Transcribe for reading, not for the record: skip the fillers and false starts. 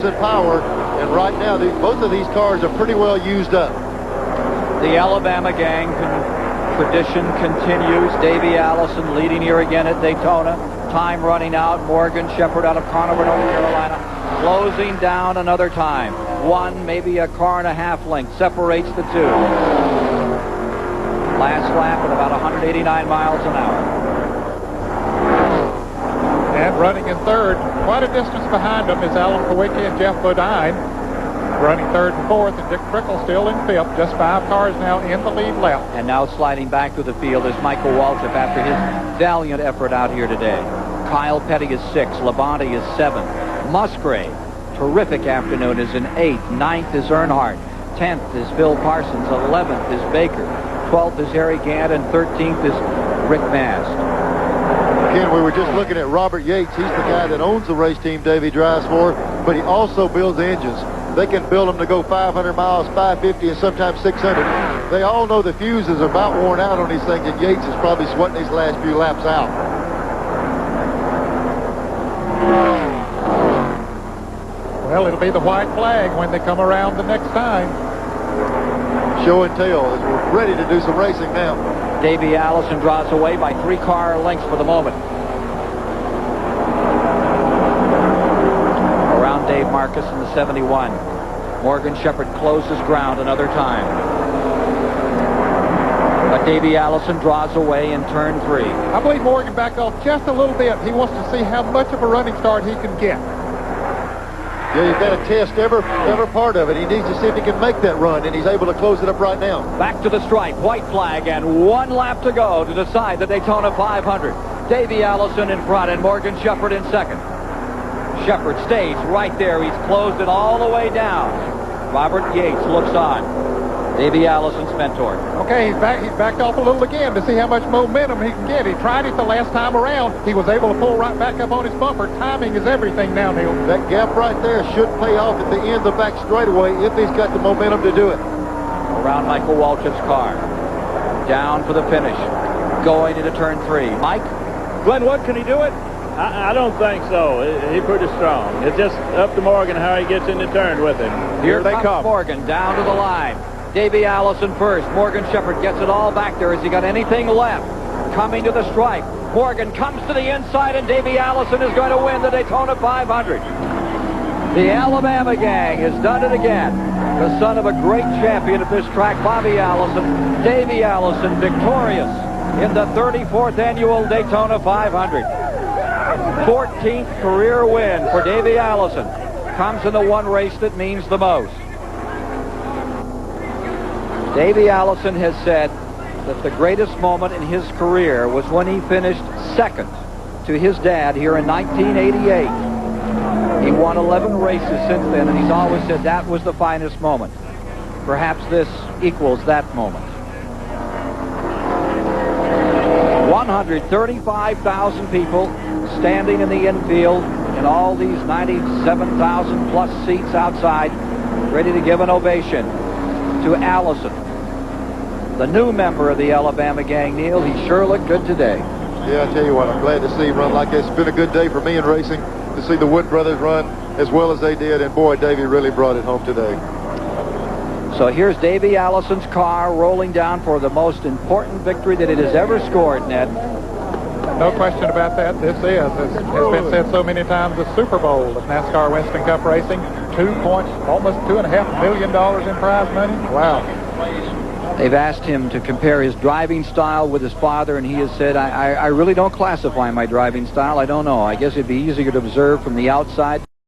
in power, and right now both of these cars are pretty well used up. The Alabama gang tradition continues. Davey Allison leading here again at Daytona. Time running out. Morgan Shepherd out of Conover, North Carolina, closing down another time. One, maybe a car and a half length separates the two. Last lap at about 189 miles an hour. And running in third, quite a distance behind them, is Alan Kowicki and Jeff Bodine. Running third and fourth, and Dick Trickle still in fifth. Just 5 cars now in the lead lap. And now sliding back through the field is Michael Waltrip after his valiant effort out here today. Kyle Petty is 6th. Labonte is 7th. Musgrave, terrific afternoon, is in 8th. 9th is Earnhardt. 10th is Phil Parsons. 11th is Baker. 12th is Harry Gant, and 13th is Rick Mast. Again, we were just looking at Robert Yates. He's the guy that owns the race team Davey drives for, but he also builds engines. They can build them to go 500 miles, 550, and sometimes 600. They all know the fuses are about worn out on these things, and Yates is probably sweating these last few laps out. Well, it'll be the white flag when they come around the next time. Show and tell as we're ready to do some racing now. Davey Allison draws away by 3 car lengths for the moment. Around Dave Marcus in the 71. Morgan Shepherd closes ground another time. But Davey Allison draws away in turn 3. I believe Morgan backed off just a little bit. He wants to see how much of a running start he can get. Yeah, you've got to test every part of it. He needs to see if he can make that run, and he's able to close it up right now. Back to the stripe, white flag, and 1 lap to go to decide the Daytona 500. Davey Allison in front and Morgan Shepherd in second. Shepherd stays right there. He's closed it all the way down. Robert Yates looks on. Davey Allison's mentor. Okay, he's backed off a little again to see how much momentum he can get. He tried it the last time around. He was able to pull right back up on his bumper. Timing is everything now, Neil. That gap right there should pay off at the end of the back straightaway if he's got the momentum to do it. Around Michael Waltrip's car. Down for the finish. Going into turn 3. Mike? Glenn Wood, can he do it? I don't think so. He's pretty strong. It's just up to Morgan how he gets into turn with him. Here they come. Morgan down to the line. Davey Allison first. Morgan Shepherd gets it all back there. Has he got anything left? Coming to the stripe. Morgan comes to the inside, and Davey Allison is going to win the Daytona 500. The Alabama gang has done it again. The son of a great champion at this track, Bobby Allison. Davey Allison victorious in the 34th annual Daytona 500. 14th career win for Davey Allison. Comes in the one race that means the most. Davey Allison has said that the greatest moment in his career was when he finished second to his dad here in 1988. He won 11 races since then, and he's always said that was the finest moment. Perhaps this equals that moment. 135,000 people standing in the infield in all these 97,000 plus seats outside, ready to give an ovation to Allison, the new member of the Alabama gang. Neil, he sure looked good today. Yeah, I tell you what, I'm glad to see him run like this. It's been a good day for me in racing to see the Wood brothers run as well as they did, and boy, Davey really brought it home today. So here's Davey Allison's car rolling down for the most important victory that it has ever scored, Ned. No question about that. This is, as has been said so many times, the Super Bowl of NASCAR Winston Cup racing. 2 points, almost $2.5 million in prize money. Wow. They've asked him to compare his driving style with his father, and he has said, I really don't classify my driving style. I don't know. I guess it'd be easier to observe from the outside.